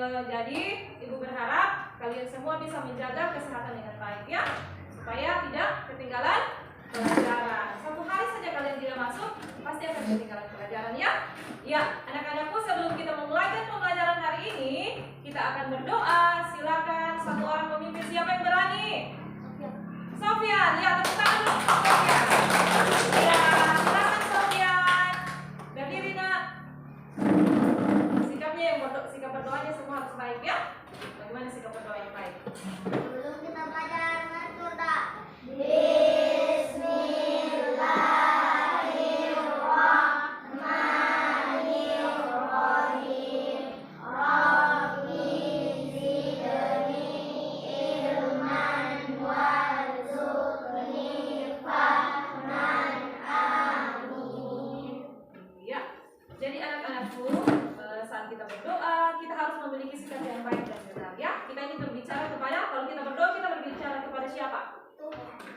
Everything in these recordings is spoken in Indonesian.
Jadi Ibu berharap kalian semua bisa menjaga kesehatan dengan baik ya, supaya tidak ketinggalan pelajaran. Satu hari saja kalian tidak masuk, pasti akan ketinggalan pelajaran ya. Ya, anak-anakku, sebelum kita memulai pembelajaran hari ini, kita akan berdoa. Silakan satu orang pemimpin, siapa yang berani? Sofian, ya, tepuk tangan dulu Sofian. Ya, silakan Sofian. Berdiri nak. Sikap berdoanya semua harus baik ya. Bagaimana sikap berdoa yang baik? Sebelum kita belajar berdoa. Jadi anak-anakku, saat kita berdoa, kita harus memiliki sikap yang baik dan benar ya. Kita ini berbicara kepada, kalau kita berdoa, kita berbicara kepada siapa?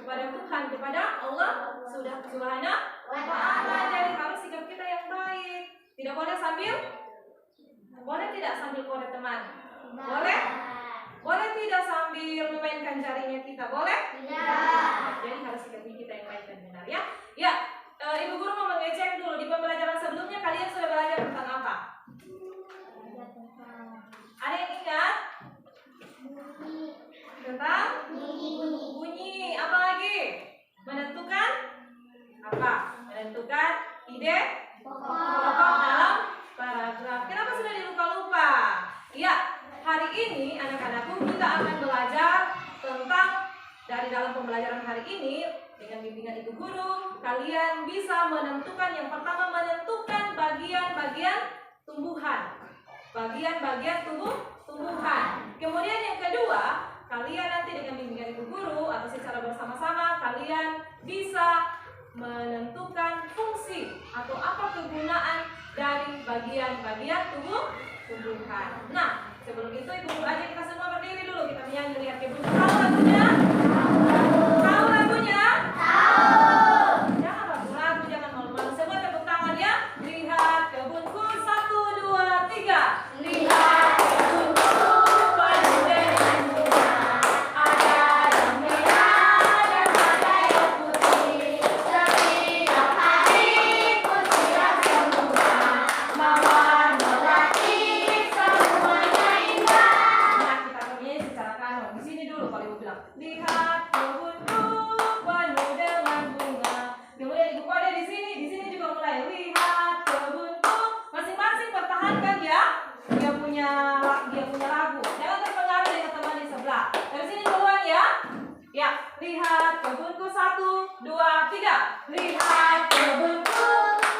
Kepada Tuhan, kepada Allah Subhanahu wa Ta'ala. Jadi harus sikap kita yang baik. Tidak boleh tidak sambil korek teman? Boleh? Boleh tidak sambil memainkan jarinya kita? Boleh? Tidak. Jadi harus sikap kita yang baik dan benar ya. Ya. Ibu guru mau mengecek dulu, di pembelajaran sebelumnya kalian sudah belajar tentang apa? Ada yang ingat? Tentang bunyi. Apa lagi? Menentukan apa? Menentukan ide pokok dalam paragraf. Kenapa sudah dilupa-lupa? Ya, hari ini anak-anakku kita akan belajar tentang, dari dalam pembelajaran hari ini dengan bimbingan ibu guru, kalian bisa menentukan, yang pertama menentukan bagian-bagian tumbuhan. Bagian-bagian tumbuhan. Kemudian yang kedua, kalian nanti dengan bimbingan ibu guru atau secara bersama-sama kalian bisa menentukan fungsi atau apa kegunaan dari bagian-bagian tumbuhan. Nah, sebelum itu ibu guru aja kita semua berdiri dulu, kita menyanyi, lihat ibu. Tahu lagunya? Tahu lagunya? Tahu. Jangan ragu-ragu, jangan malu-malu. Semua tepuk tangan ya. Lihat kebunku, 1, 2, 3. Lihat kebunku penuh dengan bunga. Ada yang merah dan ada yang putih. Setiap hari ku siram semua. Mawar melati semuanya indah. Nah, kita bernyanyi secara kanon. Di sini dulu kalau ibu bilang, lihat kebunku penuh dengan bunga. Kemudian ibu kode di sini juga mulai, lihat kebunku. Masing-masing pertahankan ya. Dia punya lagu. Jangan terpengaruh dengan teman di sebelah. Dari sini duluan ya. Ya, lihat kebunku, 1, 2, 3. Lihat kebunku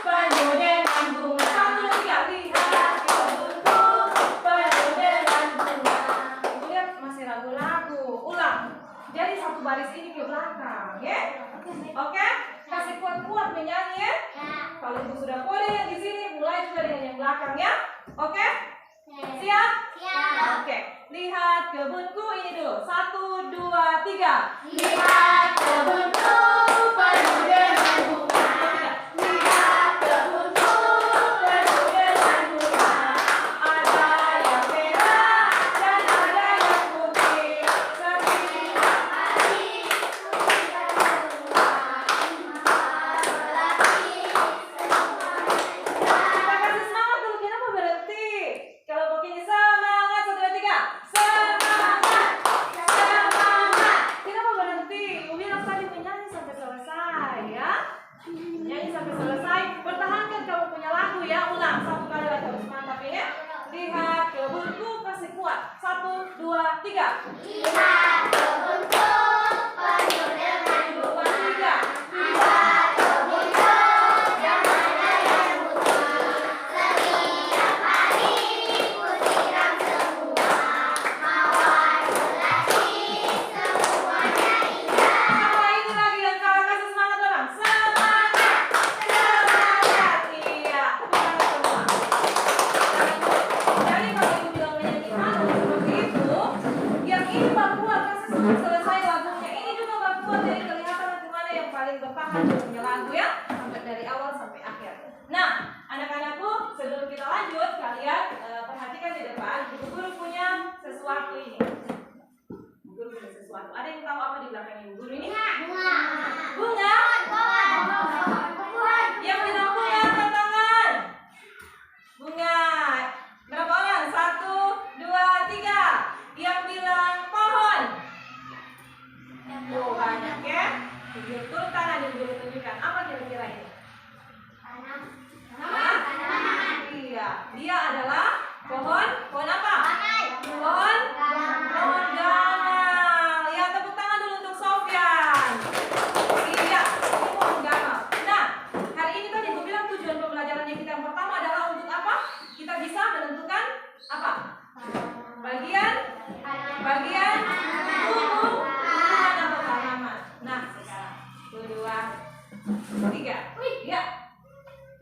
penuh dengan bunga. 1, 2, 3. Lihat kebunku penuh dengan bunga. Kemudian masih ragu-ragu. Ulang. Jadi satu baris ini ke belakang, ya. Oke? Kasih kuat-kuat menyanyi ya. Kalau ibu sudah kode yang di sini, mulai juga dengan yang belakang ya. Oke? Siap? Siap. Oke. Lihat kebunku, ini dulu. 1, 2, 3. Lihat kebunku penuh dengan bunga. Lihat kebunku penuh dengan bunga. Ada yang merah dan ada yang putih. Setiap Hari ku siram semua. Mawar melati semuanya indah. kita kasih semangat dulu. Kenapa berhenti? Kalau begini semangat, 1, 2, 3. Semangat. Semangat. Kenapa berhenti? Ibu bilang tadi menyanyi sampai selesai ya. Menyanyi sampai selesai. Pertahankan kamu punya lagu ya. Ulang satu kali lagi, harus mantap ya. Lihat kebunku, kasih kuat. 1, 2, 3. Lihat kebunku penuh dengan bunga. 3. Ada kebunku dan ada yang putih. Setiap hari ku siram semua. Mawar melati semuanya indah. Sama ini lagi yang kalah, kasih semangat orang. Semangat. Semangat. Iya. Tepuk tangan semua. Jadi kalau ibu bilang menyanyi seperti itu, yang ini keluar, kasih selesai sesuatu ini. Ibu guru punya sesuatu. Ada yang tahu apa di belakang ibu guru ini? Bunga. Bunga. Yang bilang bunga angkat tangan. Bunga. Berapa orang? 1, 2, 3. Yang bilang pohon. Oh, banyak ya. Ibu turun tangan, ibu guru tunjukkan. Apa kira-kira ini? Iya, dia adalah pohon apa? Pohon gamal. Ya, tepuk tangan dulu untuk Sofyan. Iya, ini pohon gamal. Nah, hari ini tadi gue bilang tujuan pembelajarannya kita yang pertama adalah untuk apa? Kita bisa menentukan apa? Bagian tumbuhan atau tanaman. Nah, sekarang 1, 2, 3. Ya.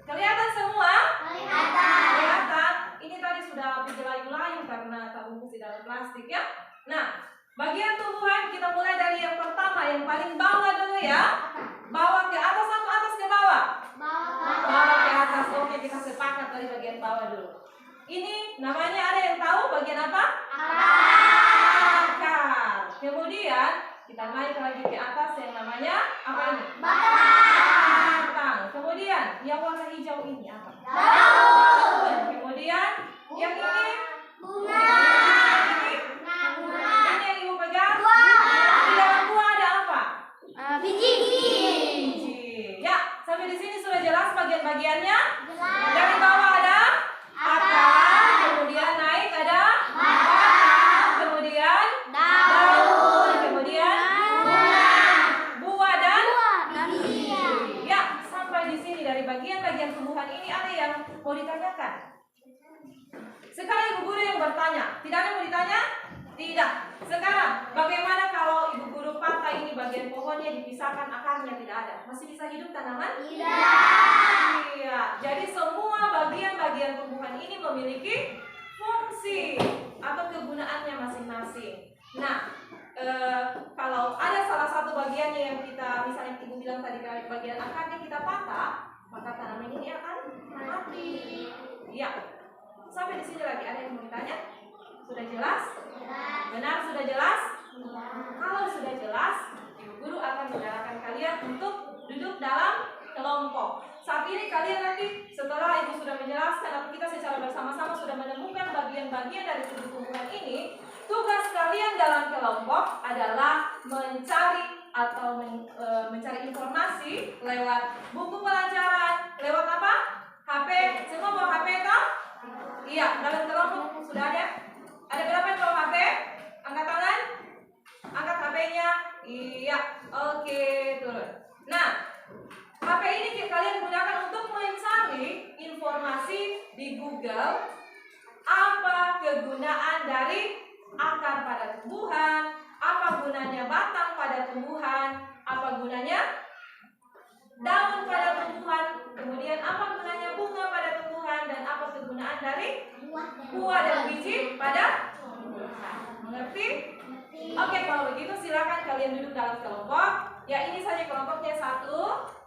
Kelihatan semua? Kelihatan. Ini tadi sudah berlayu-layu karena terbungkus di dalam plastik ya. Nah, bagian tumbuhan kita mulai dari yang pertama, yang paling bawah dulu ya. Bawah ke atas atau atas ke bawah? Bawah ke atas. Oke, kita sepakat dari bagian bawah dulu. Ini namanya ada yang tahu bagian apa? Akar. Kemudian kita naik lagi ke atas yang namanya apa ini? Batang. Kemudian yang warna hijau ini apa? Daun. Kemudian yang ini? Bunga. Ini yang ibu pegang? Di dalam buah ada apa? Biji. Biji. Ya, sampai di sini sudah jelas bagian-bagiannya? Dari bawah ada akar, kemudian naik ada batang, kemudian daun, kemudian buah dan biji. Ya, sampai di sini dari bagian-bagian tumbuhan ini ada yang mau ditanyakan? Sekarang ibu guru yang bertanya. Tidak ada yang mau ditanya? Tidak. Sekarang bagaimana kalau ibu guru patah ini bagian pohonnya dipisahkan, akarnya tidak ada? Masih bisa hidup tanaman? Tidak. Iya. Jadi semua bagian-bagian tumbuhan ini memiliki fungsi atau kegunaannya masing-masing. Nah, kalau ada salah satu bagiannya yang kita, misalnya ibu bilang tadi bagian akarnya kita patah, maka tanaman ini akan mati. Iya. Sampai di sini lagi ada yang mau ditanya? Sudah jelas? Benar, sudah jelas? Kalau sudah jelas, ibu guru akan mengarahkan kalian untuk duduk dalam kelompok. Saat ini kalian nanti setelah ibu sudah menjelaskan atau kita secara bersama-sama sudah menemukan bagian-bagian dari tumbuh-tumbuhan ini, tugas kalian dalam kelompok adalah mencari atau mencari informasi lewat buku pelajaran, lewat apa? HP. Semua bawa HP toh? Iya, dalam kelompok sudah ada. Ada berapa yang bawa HP? Angkat tangan. Angkat HP-nya. Iya, oke, turun. Nah, HP ini kalian gunakan untuk mencari informasi di Google. Apa kegunaan dari akar pada tumbuhan? Apa gunanya batang pada tumbuhan? Apa gunanya daun pada tumbuhan? Kemudian apa gunanya bunga pada tumbuhan? Dan apa kegunaan dari buah dan biji pada tumbuhan? Mengerti? Oke, kalau begitu silakan kalian duduk dalam kelompok. Ya, ini saja kelompoknya 1,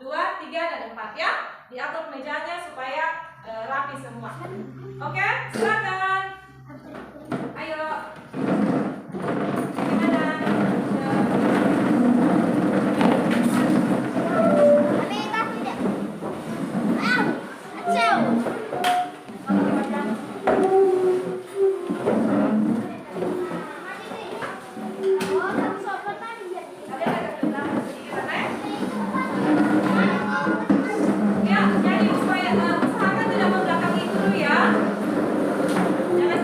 2, 3, dan 4 ya. Diatur mejanya supaya rapi semua. Oke, silakan. Ayo. Gimana? Ya, jadi usahakan tidak membelakangi guru ya. Jangan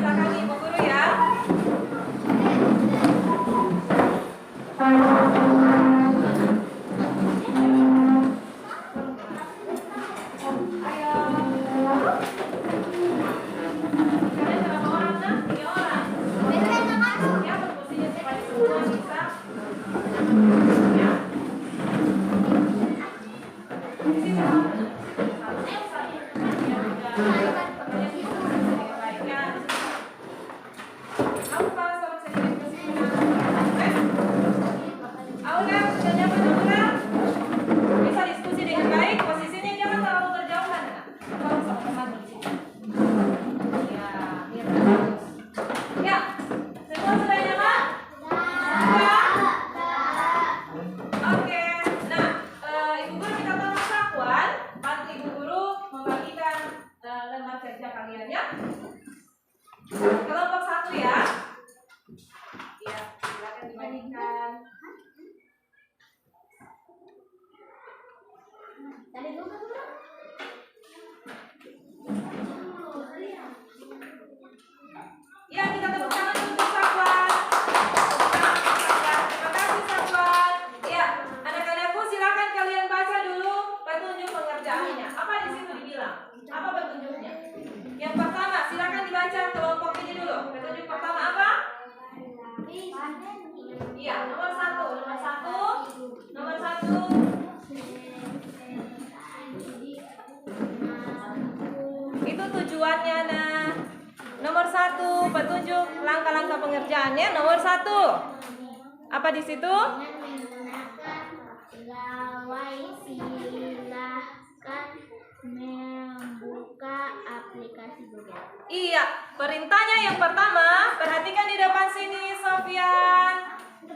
langkah-langkah pengerjaannya. Nomor 1. Apa di situ? Dengan menggunakan gawai silahkan membuka aplikasi Google. Iya, perintahnya yang pertama, perhatikan di depan sini, Sofyan.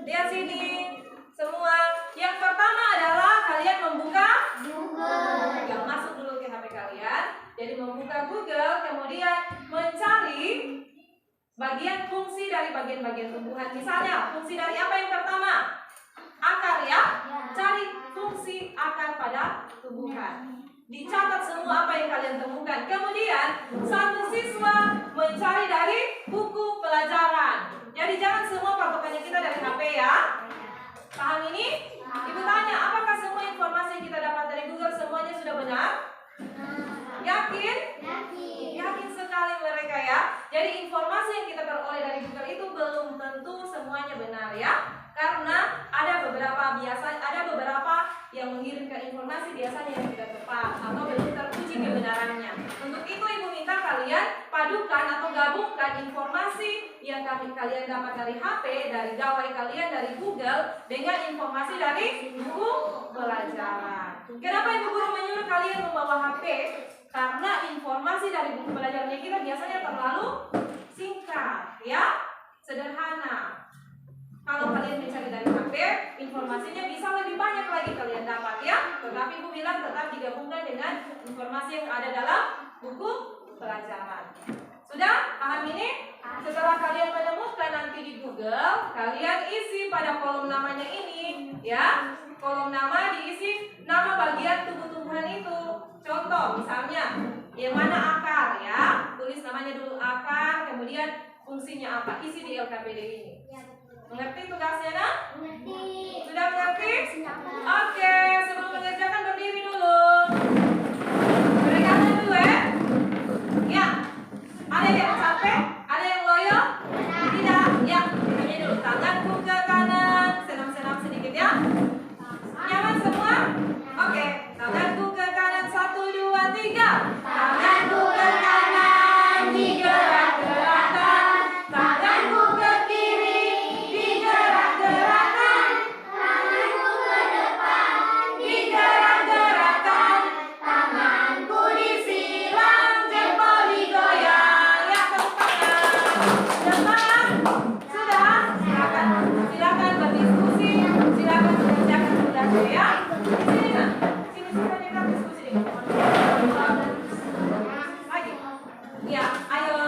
Lihat sini, semua. Yang pertama adalah kalian membuka Google. yang masuk dulu ke HP kalian. Jadi membuka Google, kemudian mencari bagian fungsi dari bagian-bagian tumbuhan. Misalnya, fungsi dari apa yang pertama? Akar ya. Cari fungsi akar pada tumbuhan. Dicatat semua apa yang kalian temukan. Kemudian, satu siswa mencari dari buku pelajaran. Jadi jangan semua patokannya kita dari HP ya. Paham ini? Ibu tanya, apakah semua informasi yang kita dapat dari Google semuanya sudah benar? Yakin? Yakin sekali mereka ya. Jadi informasi yang kita peroleh dari Google itu belum tentu semuanya benar ya. Karena ada beberapa yang mengirimkan informasi biasanya yang tidak tepat atau belum teruji kebenarannya. Untuk itu ibu minta kalian padukan atau gabungkan informasi yang kalian dapat dari HP, dari gawai kalian, dari Google dengan informasi dari buku pelajaran. Kenapa ibu guru menyuruh kalian membawa HP? Karena informasi dari buku pelajarannya kita biasanya terlalu singkat, ya, sederhana. Kalau kalian mencari dari HP, informasinya bisa lebih banyak lagi kalian dapat ya. Tetapi ibu bilang tetap digabungkan dengan informasi yang ada dalam buku pelajaran. Sudah paham ini? Setelah kalian menemukan nanti di Google, kalian isi pada kolom namanya ini, ya. Kolom nama diisi nama bagian tumbuh-tumbuhan itu. Contoh misalnya, yang mana akar ya, tulis namanya dulu akar, kemudian fungsinya apa, isi di LKPD ini. Mengerti tugasnya nak? Mengerti. Sudah mengerti? Oke, sebelum mengerjakan berdiri dulu. Berikan dulu ya. Ya. Ada yang capek? Ada yang loyo? Tidak. Ya. Ini dulu tanganku ke kanan, senam-senam sedikit ya. Nyaman semua? Oke. Tanganku ke kanan 1, 2, 3. Tanganku ke kanan digerak-gerakkan. Tanganku ke kiri digerak-gerakkan. Tanganku ke depan. Digerak-gerakkan. Tanganku disilang, jempol digoyang. Ya, tepuk tangan. Sudah paham? Sudah? Silakan berdiskusi. Silakan mengerjakan tugasnya ya. Sini nak. Sini kita diskusi dengan teman-teman. Lagi. Ya, ayo.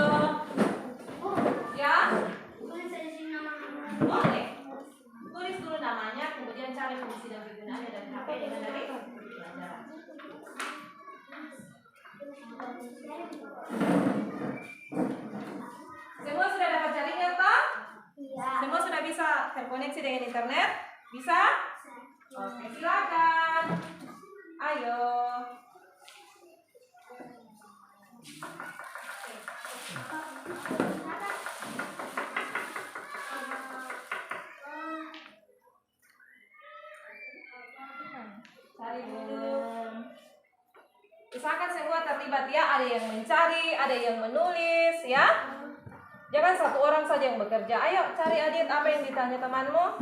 Ya. Boleh. Tulis dulu namanya, kemudian cari fungsi dan kegunaannya dari HP dengan dari pelajaran. Semua sudah dapat jaringan toh? Iya. Semua sudah bisa terkoneksi dengan internet? Bisa? Oke, silakan. Ayo. Cari dulu. Usahakan semua terlibat ya. Ada yang mencari, ada yang menulis ya. Jangan satu orang saja yang bekerja. Ayo cari Adit apa yang ditanya temanmu.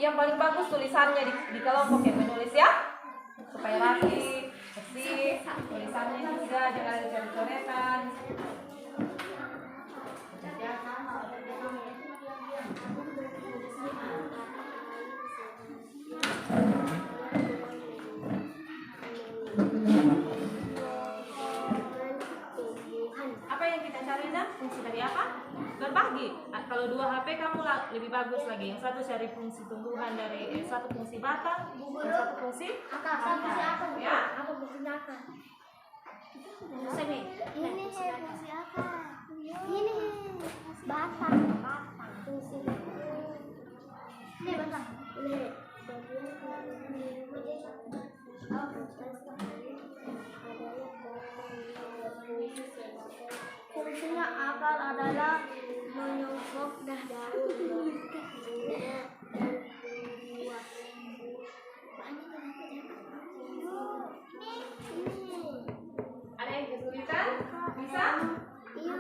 Yang paling bagus tulisannya di kelompok yang menulis ya. Supaya rapi, bersih. Tulisannya juga jangan ada coret-coretan. Apa yang kita cari dah? Fungsi dari apa? Berbagi. Kalau 2 HP kamu lebih bagus lagi. Yang satu cari fungsi tumbuhan dari satu fungsi batang, yang satu fungsi Akar. Satu si akar. ya. Apa fungsinya akar? Ini fungsi akar. Ini batang. Fungsi. Ini batang. Ini. Fungsinya akar adalah menyongkok daun dan buah. Ada yang kesulitan? Bisa? Iya,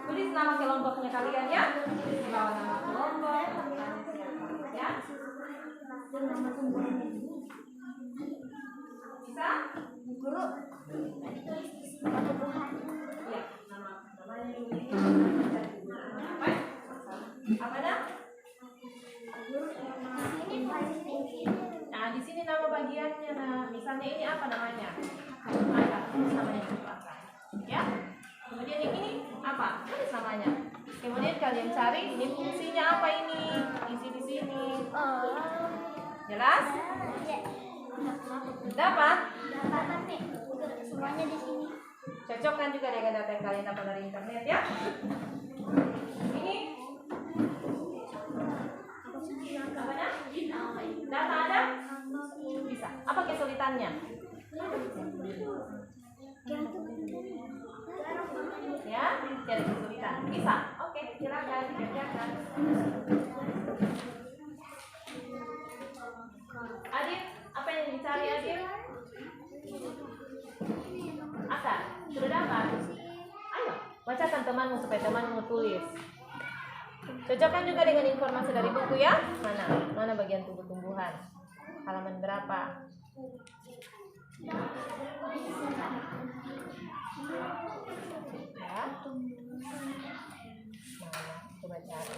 Tulis nama kelompoknya kalian ya. Bawa nama kelompok. Ya. Bisa? Guru. Iya. Namanya dulu. Apa dah? Nah, di sini nama bagiannya. Nah, misalnya ini apa namanya? Akar. Namanya itu akar. Ya. Kemudian yang ini apa? Tulis namanya. Kemudian kalian cari ini fungsinya apa ini? Isi di sini. Jelas? Dapat? Semuanya di sini. Cocokkan juga dengan data yang kalian dapat dari internet ya. Ini apa dah? Data ada? Bisa. Apa kesulitannya? Ya, cari kesulitan. Bisa. Oke, silakan dikerjakan. Adit, apa yang dicari Adit? Akar. Sudah dapat? Ayo, bacakan temanmu supaya temanmu tulis. Cocokkan juga dengan informasi dari buku ya. Mana bagian tumbuh-tumbuhan? Halaman berapa? Ya. Coba cari.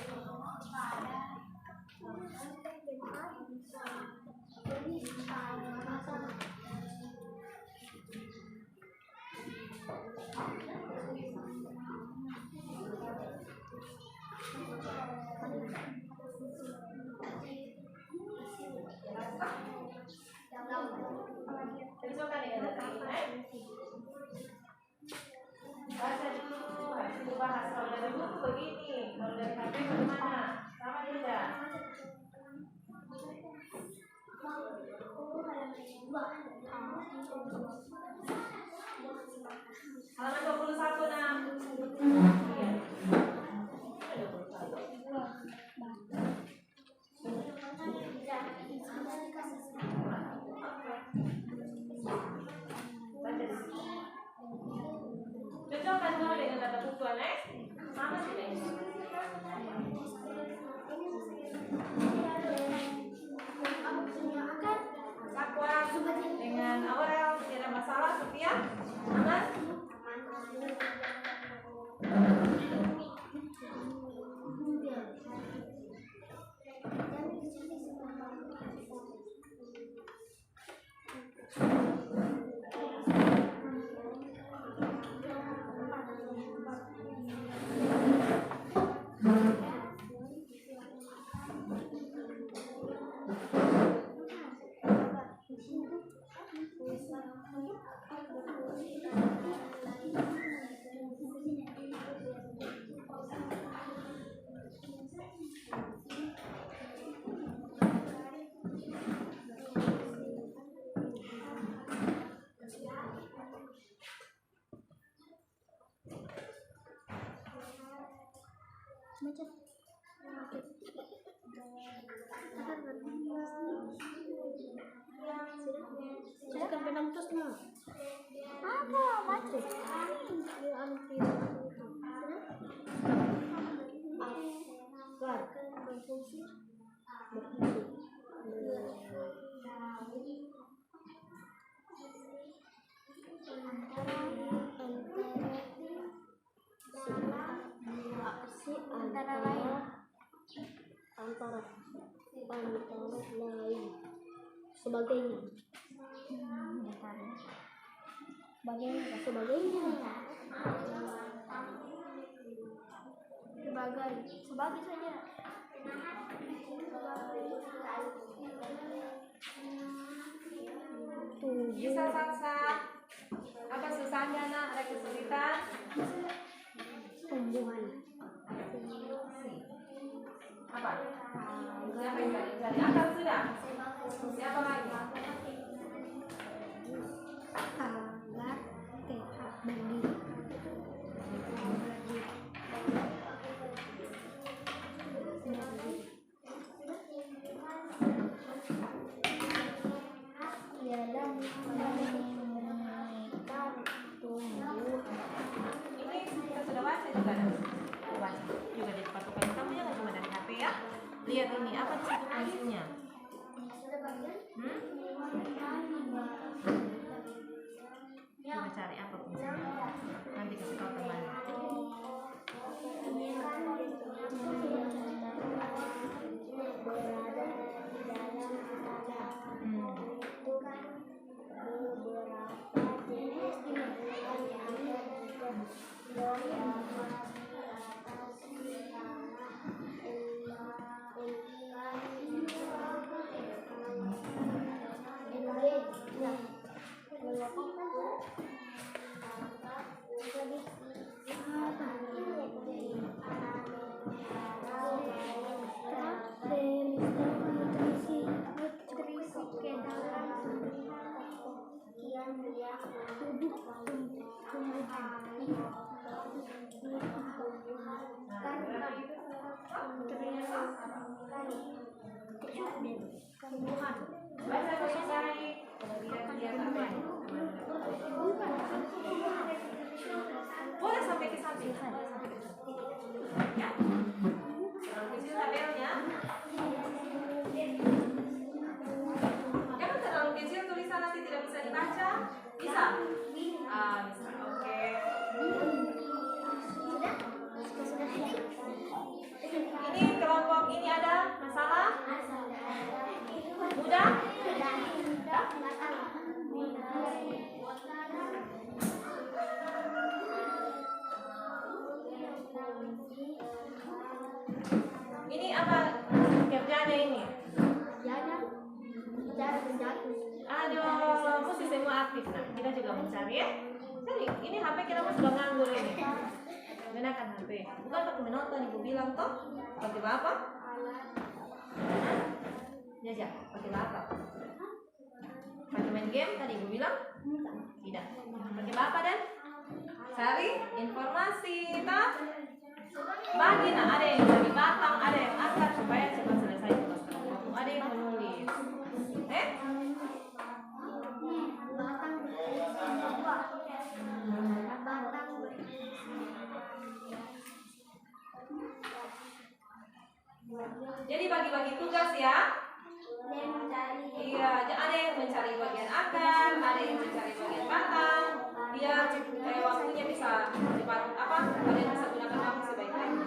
Cocokkan dengan data ini. Baca dulu, habis itu bahas. Kalau dari buku begini, kalau dari HP bagaimana? Sama tidak? Halaman 21 nah. Iya. Ada 21. Cocokkan dulu dengan data buku Alex. Sama tidak ini? Sakwa dengan Aurel tidak ada masalah. Sophia aman? Silakan benang terusnya. Apa baca? Berfungsi. Antara lain sebagainya sebagai saja Bisa Saksa. Apa susahnya nak? Ada kesulitan? tumbuhan apa? Siapa yang cari? Akar sudah. Siapa lagi? Agar tetap berdiri. Ini kita sudah baca juga ada. Baca juga di depan tukang. Kamu jangan cuma dari HP ya. Lihat ini apa di situ fungsinya? Coba cari apa fungsinya. Nanti kasih tahu temannya. Baca baik-baik. Lihat apa ya? Boleh sampai ke samping. Ya. Terlalu kecil tabelnya. Jangan terlalu kecil tulisan nanti tidak bisa dibaca. Bisa? Bisa. Oke. Ini kelompok ini ada masalah? Mudah? Ini apa kerjanya ini? Aduh, mesti semua aktif. Nah, kita juga mencari ya. Jadi, ini HP kita sudah nganggur ini. Gunakan HP. Bukan pakai menonton, ibu bilang toh. Pakai apa? Jajak, pakai apa? Pakai main game tadi ibu bilang? Tidak. Pakai apa dan? Cari informasi, toh? Bagi, nah ada yang cari batang, ada yang akar supaya cepat selesai tugas kelompok. Ada yang menulis. Jadi bagi-bagi tugas ya. Iya, ada yang mencari bagian akar, ada yang mencari bagian batang. Biar waktunya bisa cepat apa? Ada yang bisa gunakan waktu sebaik-baiknya.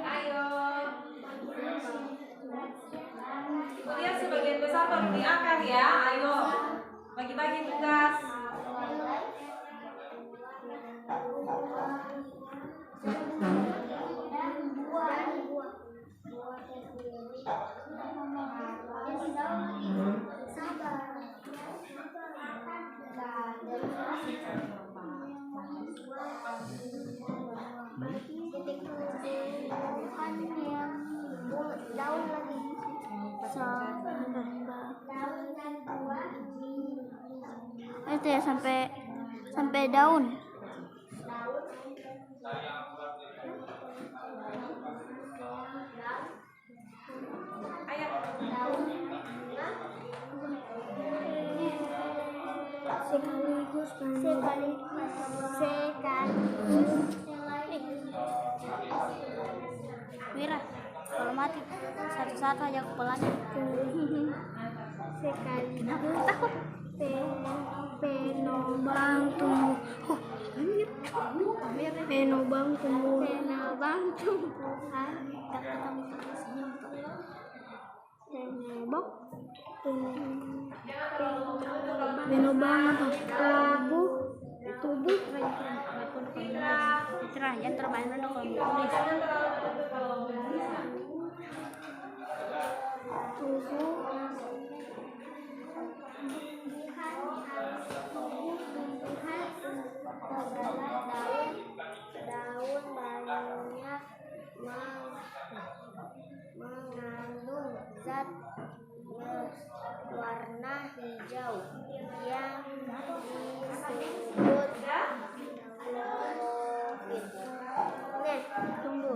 Ayo. Kemudian sebagian besar baru di akar ya. Ayo. Bagi-bagi tugas. Jauh lagi. itu ya sampai daun. Ayo. Sekaligus Mira, kalau mati satu-satu aja kepalanya. Sekaligus takut. Penobang tumbuh. Penobang tumbuhan. Penobang apa? Tubuh. Cerah, jangan terlalu banyak kalau tulis. Daun banyak mengandung zat warna hijau yang disebut klorofil. Tunggu.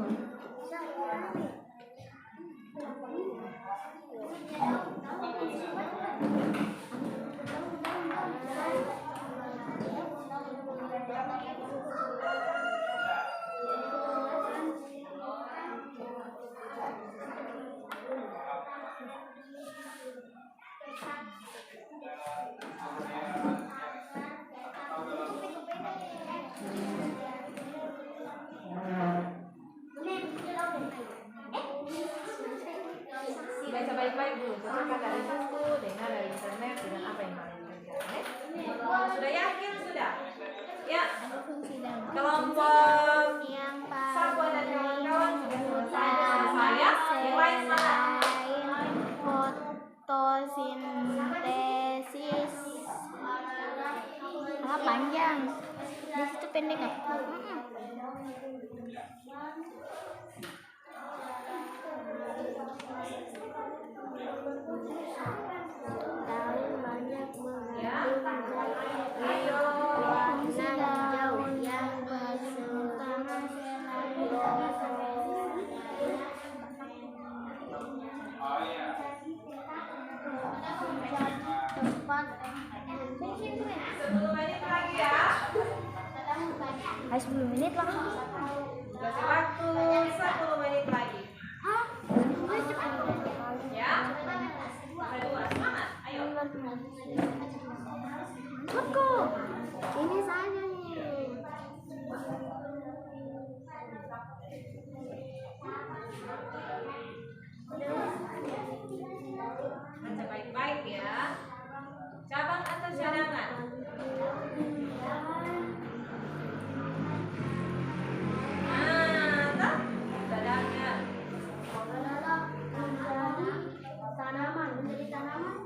Baca baik-baik dulu, baca dari buku, dengar dari internet, dengan apa yang kalian kerjakan. Sudah yakin? Sudah? Ya. Kelompok Sapo dan kawan-kawan sudah selesai dengan saya. Yang lain mana? Fotosintesis. Panjang. Di situ pendek nggak? Daun banyak mengandung warna hijau yang tepat 10 menit lagi ya. 10 menit lah. Kasih waktu 10 menit lagi. Ya. Kedua, semangat. Ayo. Aku. Ini saja nih. Baca baik-baik ya. Cabang atau cadangan? Nah, cadangan. Menjadi tanaman.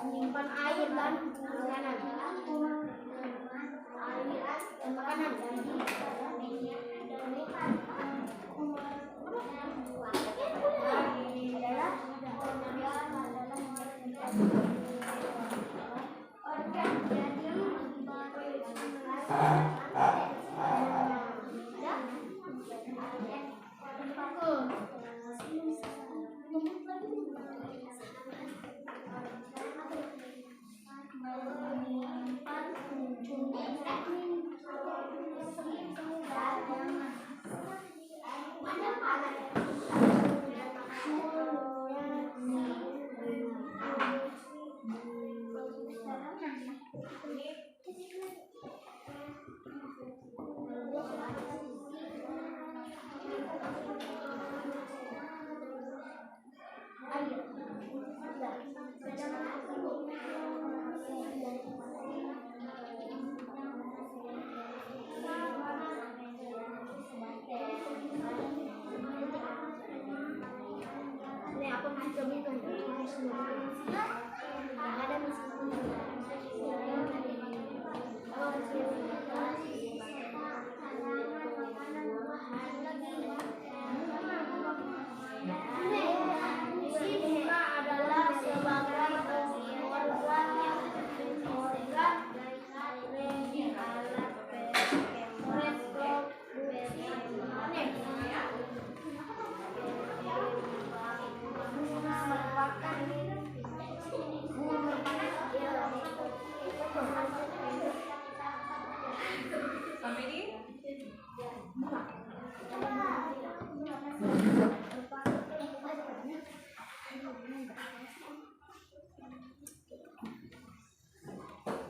Menyimpan air dan makanan.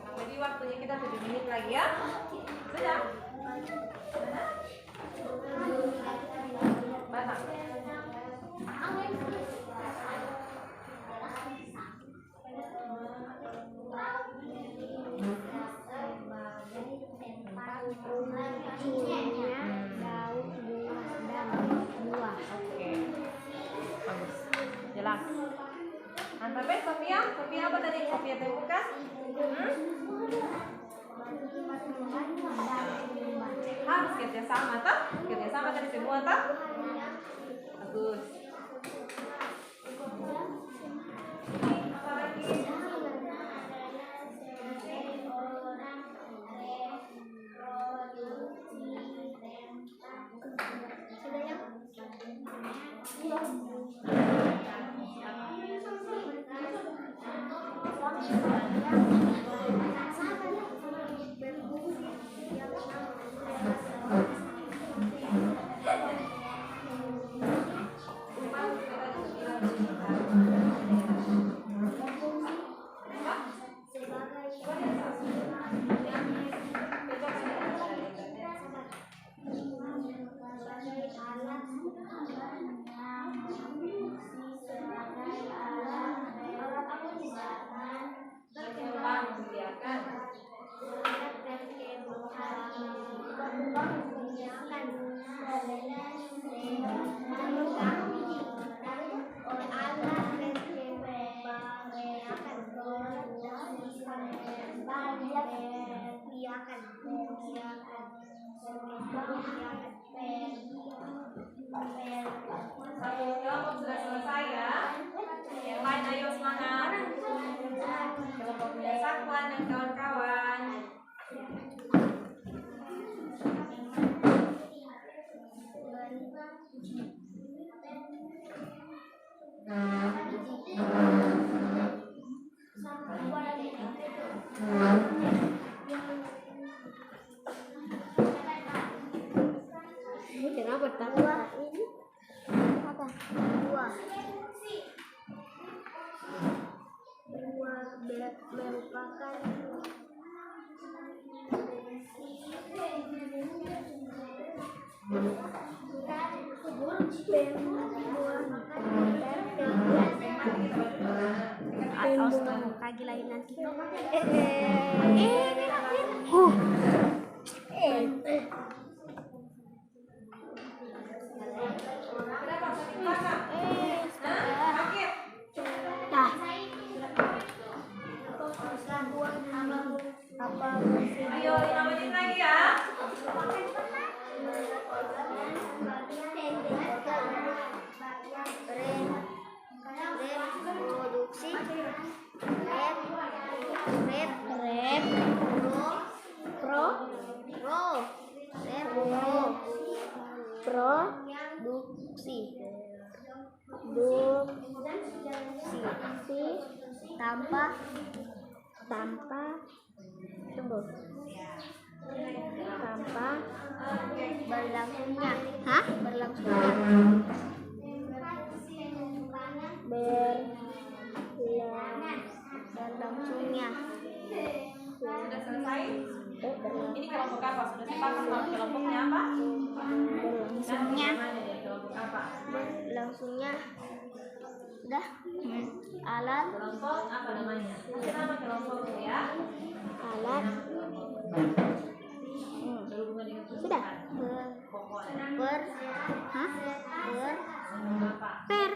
Sampai di waktunya kita 7 menit lagi ya. Sudah? Batang. Oke. Bagus. Jelas. Antapin Sofia. Sofia apa tadi Sofia temukan? Harus kerjasama toh? Kerjasama tadi semua toh? Bagus. Apa lagi? Satu kelompok sudah selesai ya. Yang lain ayo semangat. Kelompoknya Sakwan dan kawan-kawan. Merupakan kaki lagi nanti. Ayo 5 menit lagi ya. Reproduksi tanpa berlangsungnya Sudah selesai? Ini kelompok apa? Sudah sepakat kalau kelompoknya apa? berlangsungnya udah alat Kelompok apa namanya? Nanti nama kelompoknya ya. alat Berhubungan dengan sudah pokoknya. per Apa? per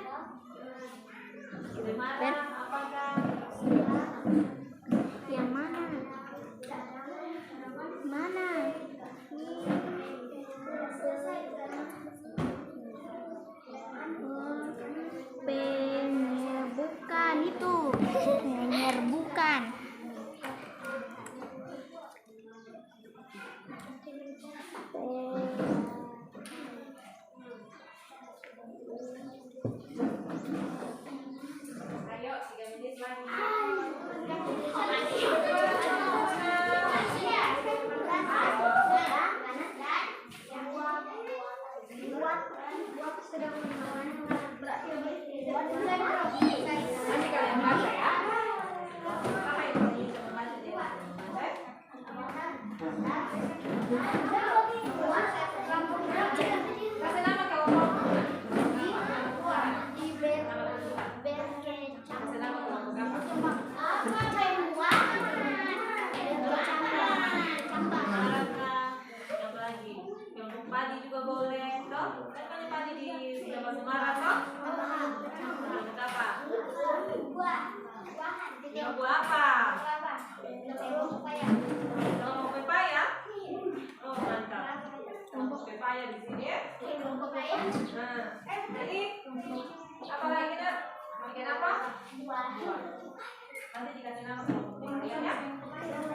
Nanti dikasih nama kelompok kalian ya.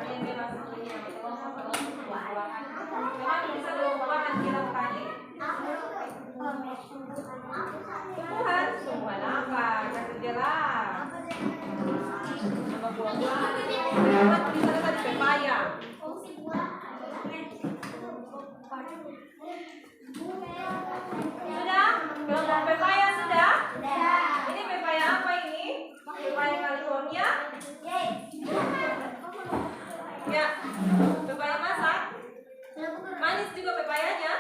Kalian bebas memilih nama kelompok kalau buah-buahan. Memang bisa buah-buahan bilang tadi. Tumbuhan, tumbuhan apa? Kasih jelas. Nama buah-buahan. Kan tulisannya tadi pepaya. Sudah? Kelompok pepaya sudah? Ini pepaya apa ini? Pepaya California? Ya. Pepaya masak? Manis juga pepayanya?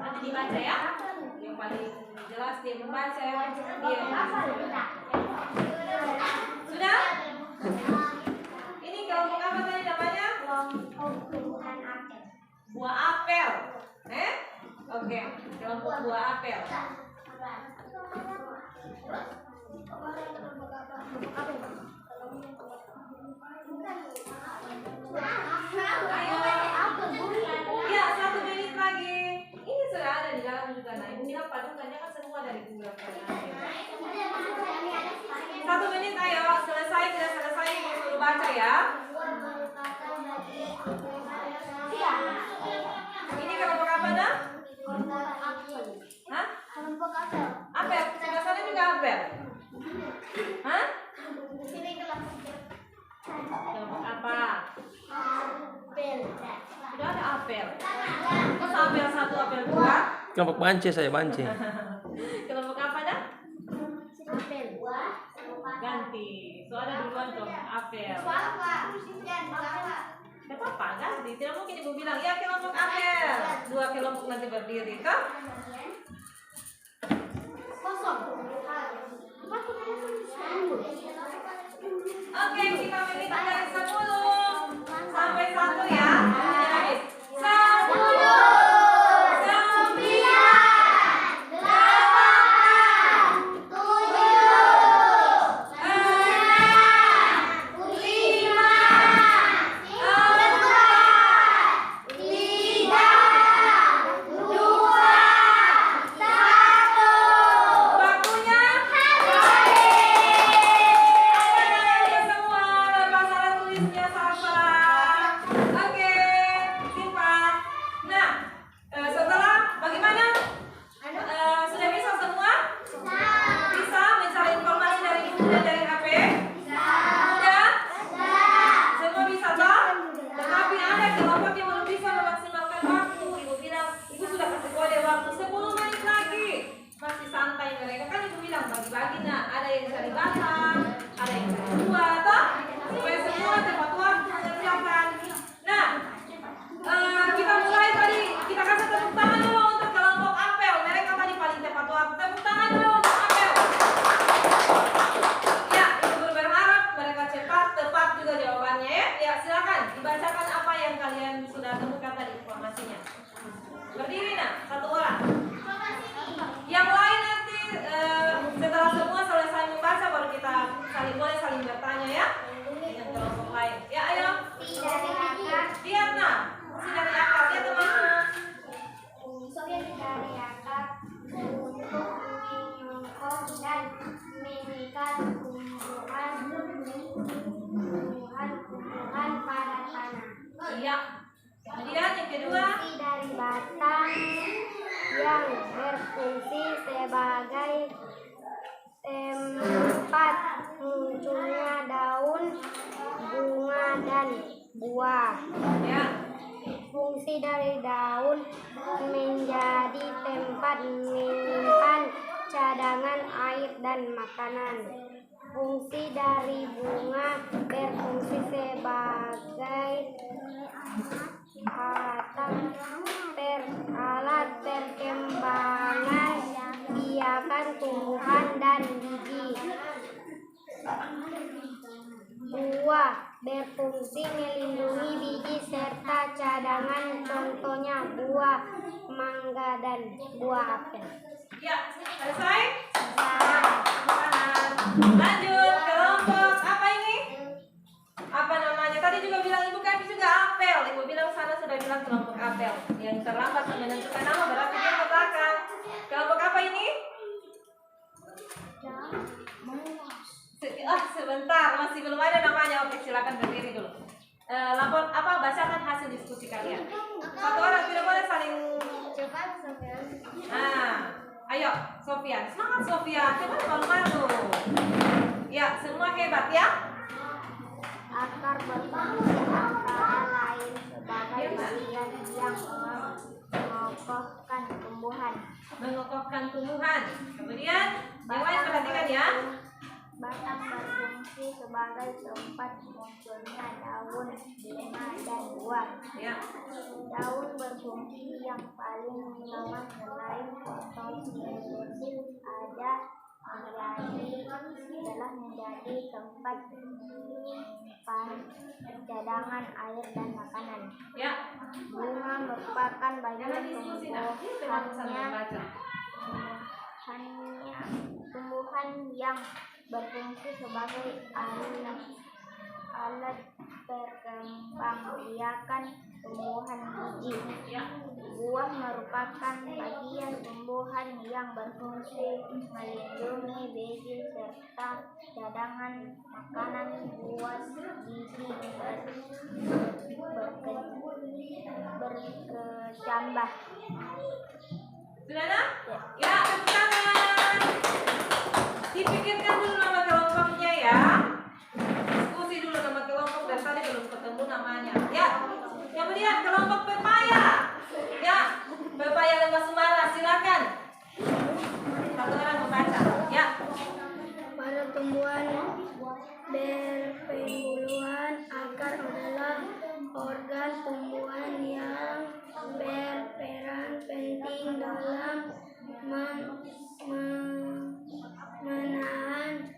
Nanti dibaca ya. Yang paling jelas dia membaca. Sudah? Ini kelompok apa tadi namanya? Buah apel. Oke, kelompok buah apel. Ayo. Ya, 1 menit lagi. Ini sudah ada di dalam juga. Nah, ibu bilang padukannya kan semua dari buah apel. 1 menit, ayo. Selesai, tidak selesai, ibu suruh baca ya. Ini kelompok apa dah? Hah? Apel. Sebelah sana juga apel. Hah? Kelompok apa? Sudah ada apel. Masa apel 1, apel 2? Kelompok bance saya bance. Kelompok apa dah? Ganti. Soalnya duluan dong apel. Tidak apa-apa ganti. Tidak mungkin ibu bilang ya kelompok apel. 2 kelompok nanti berdiri kan? Oke, kita menghitung dari 10 sampai 1 ya. Ini habis. 10, 9, 8, 7, 6, 5, 4, 3, 2, 1. Waktunya semua lepas salah tulisnya sama. Oke, simpan. Nah, setelah bagaimana? Sudah bisa semua? Bisa mencari informasi dari buku dan dari HP? Sudah? Semua bisa toh? Tetapi ada kelompok yang belum bisa memaksimalkan waktu. Ibu bilang, ibu sudah kasih kode waktu 10 menit lagi. Masih santai mereka kan ibu bilang bagi-bagi. Nah, ada yang cari batang, ada yang cari buah, toh? Supaya semua tepat waktu mengerjakan. Nah, kita mulai tadi. Kita kasih tepuk tangan dulu untuk kelompok apel. Mereka tadi paling tepat waktu. Tepuk tangan dulu untuk apel. Ya, ibu berharap mereka cepat, tepat juga jawabannya ya. Ya, silakan dibacakan apa yang kalian sudah temukan tadi informasinya. Berdiri nah, 1 orang. Yang lain nanti setelah semua selesai membaca baru kita boleh saling bertanya ya dengan kelompok lain. Ya ayo. Lihat nah, si dari akar lihat teman-teman. Dari akar untuk menyongkok dan mengikat tumbuhan pada tanah. Iya. Kemudian yang kedua. Fungsi dari batang yang berfungsi sebagai tempat munculnya daun, bunga, dan buah. Ya. Fungsi dari daun menjadi tempat menyimpan cadangan air dan makanan. Fungsi dari bunga berfungsi sebagai alat perkembangan biakan tumbuhan dan biji. Buah berfungsi melindungi biji serta cadangan, contohnya buah mangga dan buah apel. Ya, selesai? Lanjut kelompok apa ini? Apa namanya? Tadi juga bilang ibu kan juga apel. Ibu bilang sana sudah bilang kelompok apel. Yang terlambat menentukan nama berarti dia ke belakang. Kelompok apa ini? Sebentar, masih belum ada namanya. Oke, silakan berdiri dulu. Lapor apa? Bacakan hasil diskusi kalian. Satu orang, tidak boleh saling. Ayo, Sofian. Semangat Sofian. Jangan malu-malu. Ya, semua hebat ya. Akar berfungsi antara lain sebagai bagian yang mengokohkan tumbuhan. Mengokohkan tumbuhan. Kemudian, yang lain perhatikan ya. Batang berfungsi sebagai tempat munculnya daun, bunga, dan buah. Ya. Daun berfungsi yang paling utama selain fotosintesis adalah menjadi tempat menyimpan cadangan air dan makanan. Ya. Bunga merupakan bagian tumbuhan yang berfungsi sebagai alat perkembangbiakan tumbuhan biji. Buah merupakan bagian tumbuhan yang berfungsi melindungi biji serta cadangan makanan. Buah biji berkecambah. Sudah ada? Ya, tepuk tangan. Dipikirkan dulu nama kelompoknya ya. Diskusi dulu nama kelompok dan tadi belum ketemu namanya. Ya. Kemudian kelompok pepaya. Ya, pepaya lembah Sumara, silakan. Satu orang membaca. Ya. Pada tumbuhan berpenghuluan, akar adalah organ tumbuhan yang berperan penting dalam menahan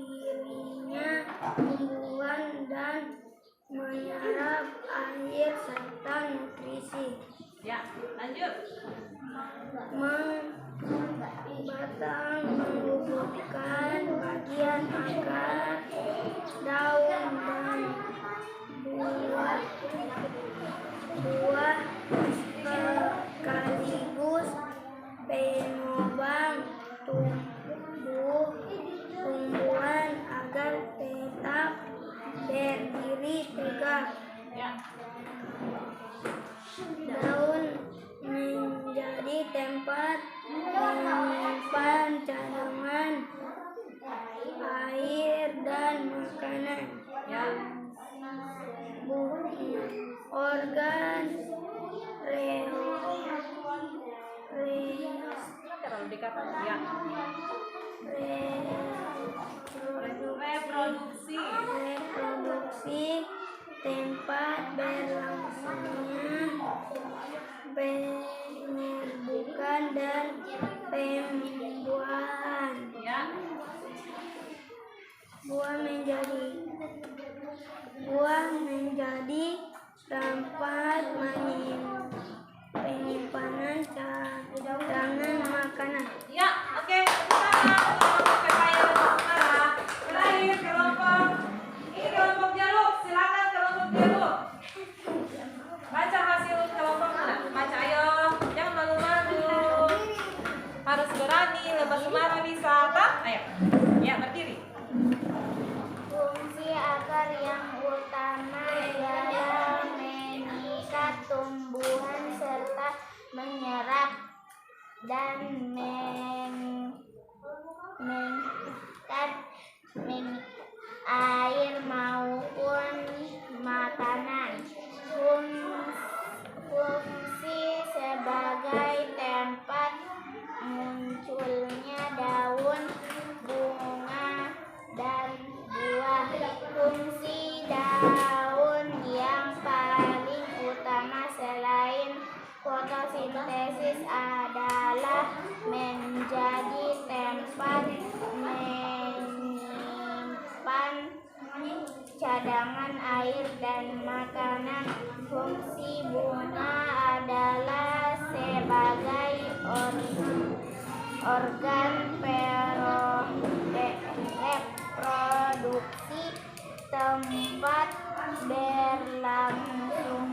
berdirinya tumbuhan dan menyerap air serta nutrisi. Ya, lanjut. Batang menghubungkan bagian akar, daun, dan buah sekaligus penopang tumbuhan agar tetap berdiri tegak. Daun menjadi tempat menyimpan cadangan air dan makanan. Organ Terlalu dekat ya. reproduksi tempat berlangsungnya penyerbukan dan pembuahan. Ya. Buah menjadi tempat penyimpanan cadangan makanan. Ya, oke. Kelompok pepaya lembah Sumara. Terakhir kelompok. Ini kelompok jeruk. Silakan kelompok jeruk. Baca hasil kelompok mana? Baca ayo. Jangan malu-malu. Harus berani. Lembah Sumara bisa, tak? Ayo. Ya, berdiri. Fungsi akar yang utama adalah mengikat tumbuhan serta menyerap dan air maupun makanan. Fungsi sebagai tempat munculnya daun, bunga, dan buah. Fungsi daun yang paling utama selain fotosintesis adalah menjadi tempat menyimpan cadangan air dan makanan. Fungsi bunga adalah sebagai organ reproduksi, tempat berlangsung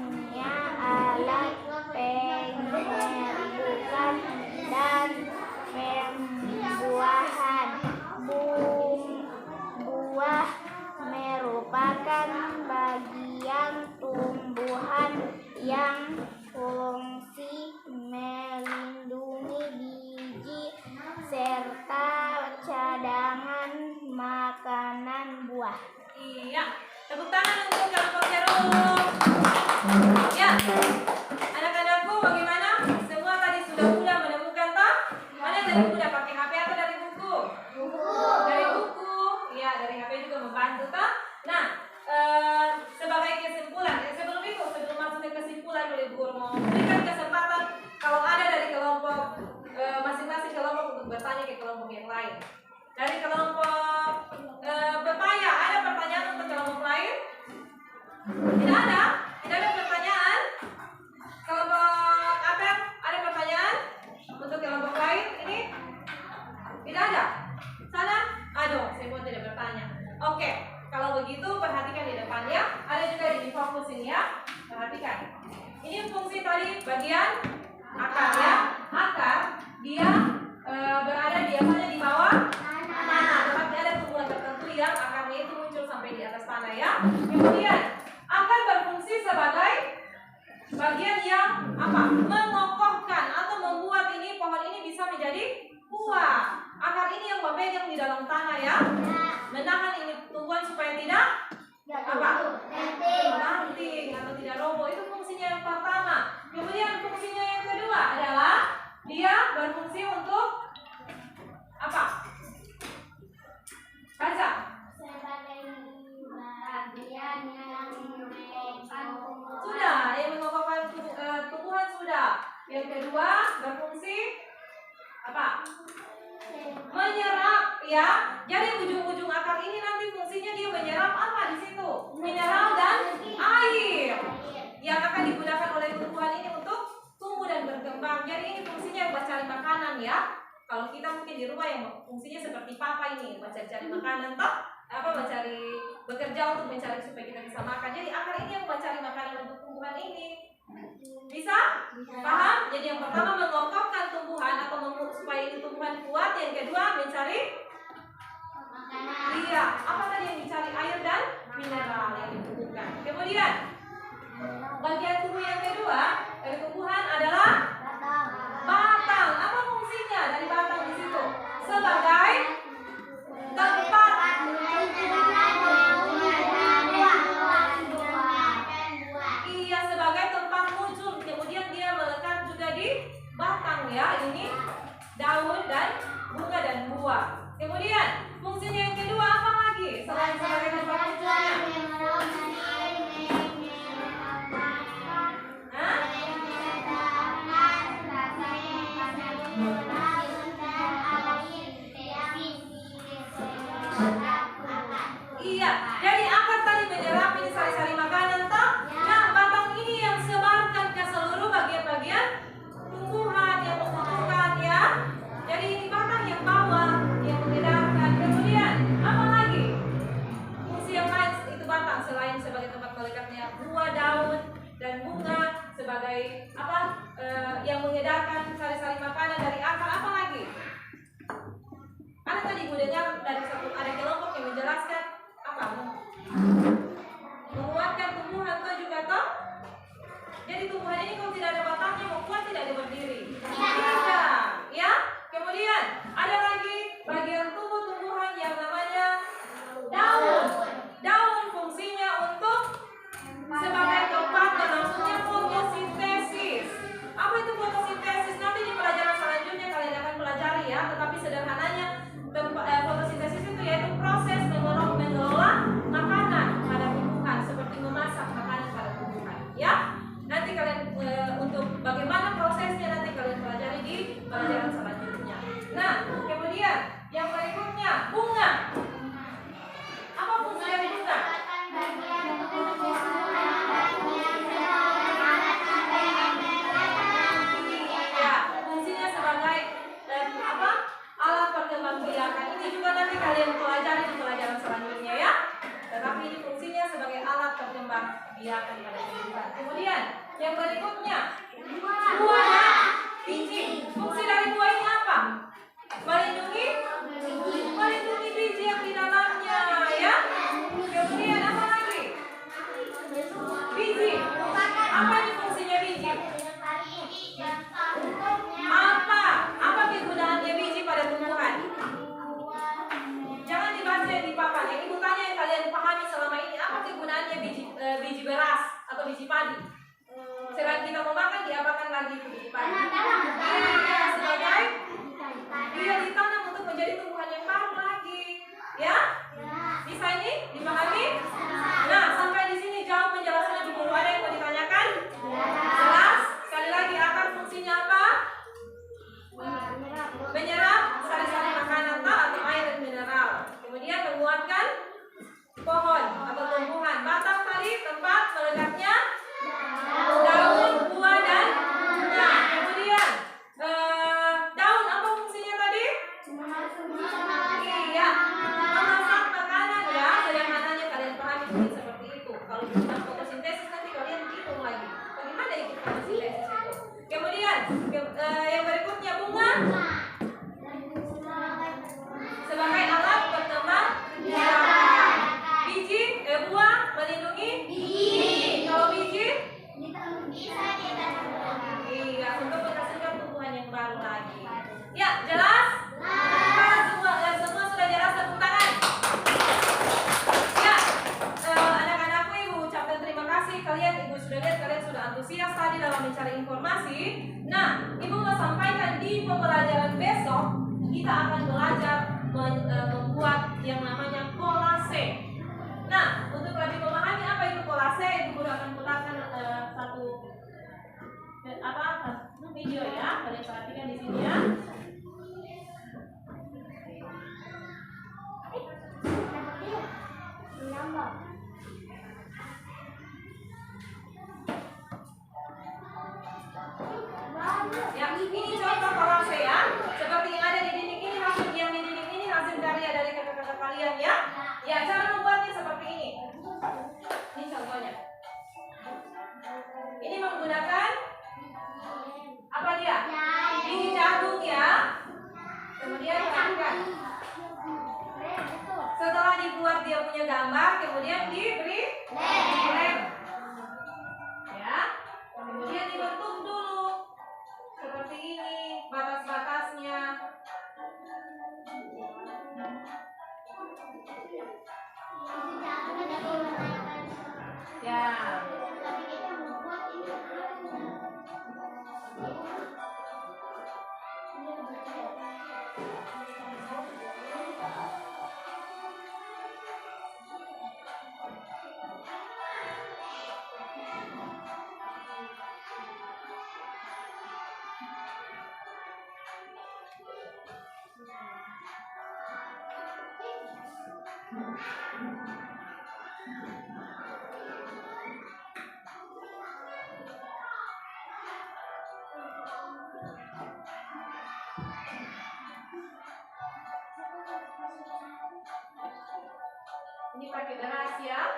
bagian akar ya. Akar dia berada biasanya di bawah tanah, tetapi ada tumbuhan tertentu yang akarnya itu muncul sampai di atas tanah ya. Kemudian akar berfungsi sebagai bagian yang apa? Mengokohkan atau membuat ini pohon ini bisa menjadi kuat. Akar ini yang memegang di dalam tanah ya, menahan ini tumbuhan supaya tidak apa? Banting atau tidak roboh. Itu fungsinya yang pertama. Kemudian fungsinya yang kedua adalah dia berfungsi untuk apa? Baca. Sudah, yang mengokohkan tumbuhan sudah. Yang kedua berfungsi apa? Menyerap ya. Jadi ujung-ujung akar ini nanti fungsinya dia menyerap apa di situ? Mineral dan air yang akan digunakan oleh tumbuhan ini untuk tumbuh dan berkembang. Jadi ini fungsinya buat cari makanan ya. Kalau kita mungkin di rumah yang fungsinya seperti papa ini, buat cari makanan toh, apa bekerja untuk mencari supaya kita bisa makan. Jadi akar ini yang buat cari makanan untuk tumbuhan ini. Bisa? Paham? Jadi yang pertama mengokohkan tumbuhan atau supaya ini tumbuhan kuat. Yang kedua mencari iya, apa tadi yang dicari? Air dan mineral yang dibutuhkan. Kemudian bagian tubuh yang kedua dari tumbuhan adalah batang. Apa fungsinya dari batang di situ? Sebagai tempat iya, sebagai tempat muncul. Kemudian dia melekat juga di batang ya. Ini daun dan bunga dan buah. Kemudian fungsinya yang kedua apa lagi selain sebagai tempat munculnya? Iya, jadi akar tadi menyerap ini sari-sari makanan toh. Nah, batang ini yang sebarkan ke seluruh bagian-bagian tumbuhan yang membutuhkan ya. Jadi ini batang yang bawah yang mengedarkan. Kemudian apa lagi? Fungsi yang lain itu batang selain sebagai tempat melekatnya buah, daun dan bunga, sebagai apa? Yang mengedarkan sari-sari makanan dari akar. Apa lagi? Ada tadi Bu dengar dari ada kelompok yang menjelaskan apa? Menguatkan tumbuhan toh juga toh. Jadi tumbuhan ini kalau tidak ada batangnya mau kuat tidak ada berdiri. Tidak, ya. Kemudian ada lagi bagian tubuh tumbuhan yang namanya daun. Daun fungsinya untuk sebagai tempat berlangsungnya fotosintesis. Apa itu fotosintesis? Nanti di pelajaran selanjutnya kalian akan pelajari ya. Tetapi sederhananya fotosintesis itu yaitu proses mengelola makanan pada tumbuhan, seperti memasak makanan pada tumbuhan ya. Nanti kalian untuk bagaimana prosesnya nanti kalian pelajari di pelajaran selanjutnya. Nah, kemudian yang berikutnya bunga. Apa fungsi dari bunga? Ya, fungsinya sebagai apa? Alat perkembangbiakan. Ini juga nanti kalian pelajari di pelajaran selanjutnya ya. Tetapi ini fungsinya sebagai alat perkembangbiakan pada tumbuhan. Kemudian yang berikutnya buah dan biji. Fungsi dari buah ini apa? Melindungi biji yang di dalamnya ya. Kemudian apa lagi? Biji. Apa ini fungsinya biji? Apa kegunaannya biji pada tumbuhan? Jangan dibaca di papan. Yang ibu tanya yang kalian pahami selama ini, apa kegunaannya biji beras atau biji padi? Selain kita memakan, diapakan lagi biji padi? Iya, sebagai dia ditanam untuk menjadi tumbuhan yang baru lagi. Ya? Bisa ini dipahami? Nah, sampai di sini jauh penjelasannya dulu. Ada yang mau ditanyakan? Jelas? Sekali lagi, akar fungsinya apa? Menyerap sari-sari makanan atau air dan mineral. Kemudian menguatkan pohon atau tumbuhan. Batang tadi tempat melekatnya daun, buah dan bunga. Kemudian daun apa fungsinya tadi? Iya, memasak makanan ya. Sederhananya kalian paham. Iya, untuk menghasilkan tumbuhan yang baru lagi. Ya, jelas? Semua sudah jelas, tepuk tangan. Ya, anak-anakku, Ibu ucapkan terima kasih. Ibu sudah lihat, kalian sudah antusias tadi dalam mencari informasi. Nah, Ibu mau sampaikan di pembelajaran besok kita akan belajar membuat yang namanya kolase. Nah, untuk lebih memahami apa itu kolase, Ibu akan putarkan satu video ya. Kalian perhatikan di sini ya. Ya, ini contoh kolase ya. Seperti yang ada di dinding ini, hasil karya dari kakak-kakak kalian ya. Ya, cara membuatnya seperti ini. Ini contohnya. Ini menggunakan apa dia? Biji jagung ya. Kemudian perhatikan. Setelah dibuat dia punya gambar, kemudian diberi lem. Ya. Kemudian dibentuk dulu seperti ini batas-batasnya. Ya. Ini pakai beras ya.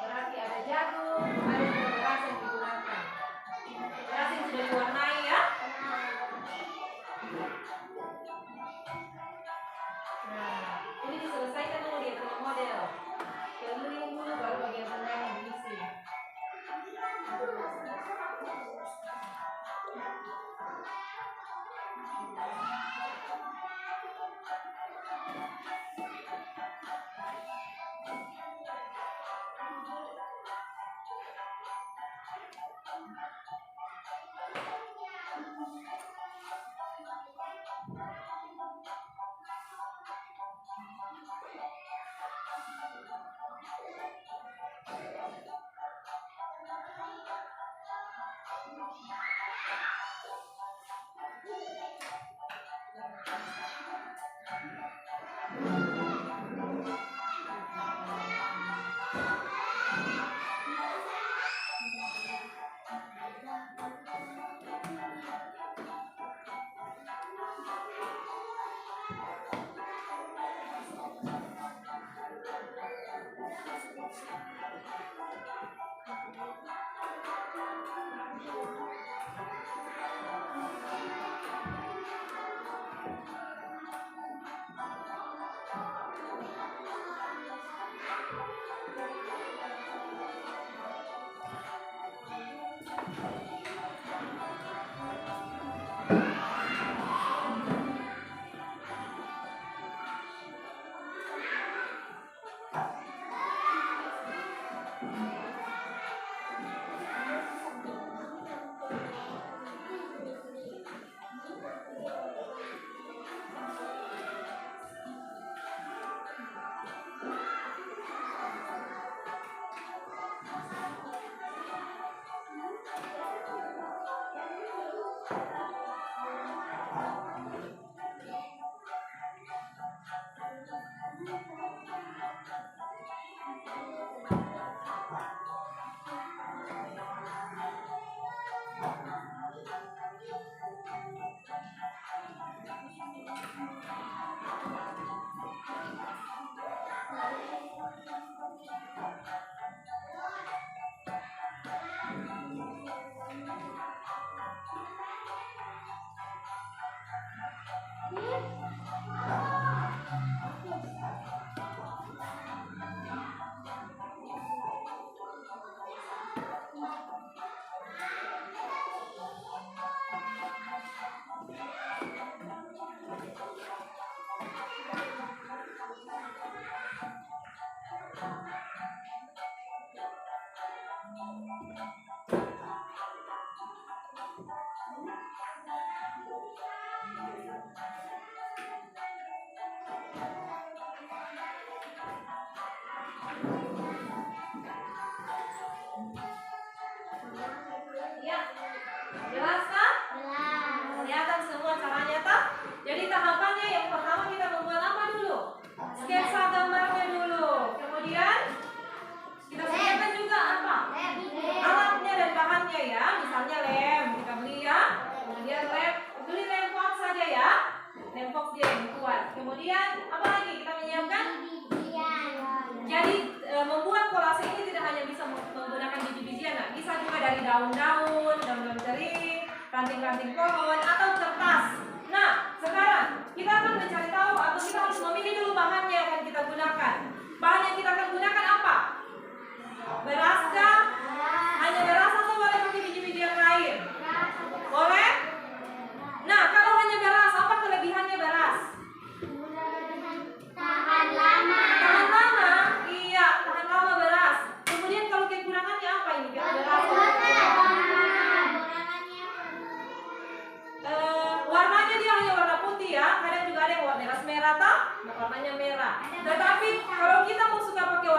Berarti ada jagung, ada juga beras yang digunakan. Beras yang sudah diwarnai ya. Nah, ini diselesaikan dulu dia punya model. Keliling dulu baru bagian tengahnya diisi. daun-daun, daun-daun kering, ranting-ranting pohon, atau kertas. Nah, sekarang kita akan mencari tahu atau kita harus memilih dulu bahan yang akan kita gunakan. Bahan yang kita akan gunakan apa? Beras kah? Hanya beras atau boleh pakai biji-biji yang lain? Boleh? Nah, kalau hanya beras, apa kelebihannya beras? Tahan lama. Tahan lama? Iya, tahan lama beras. Kemudian kalau kekurangannya apa ini? Kalau beras? Warnanya dia hanya warna putih ya. Kadang juga ada yang beras merah tak? Warnanya merah. Tetapi kalau kita mau suka pakai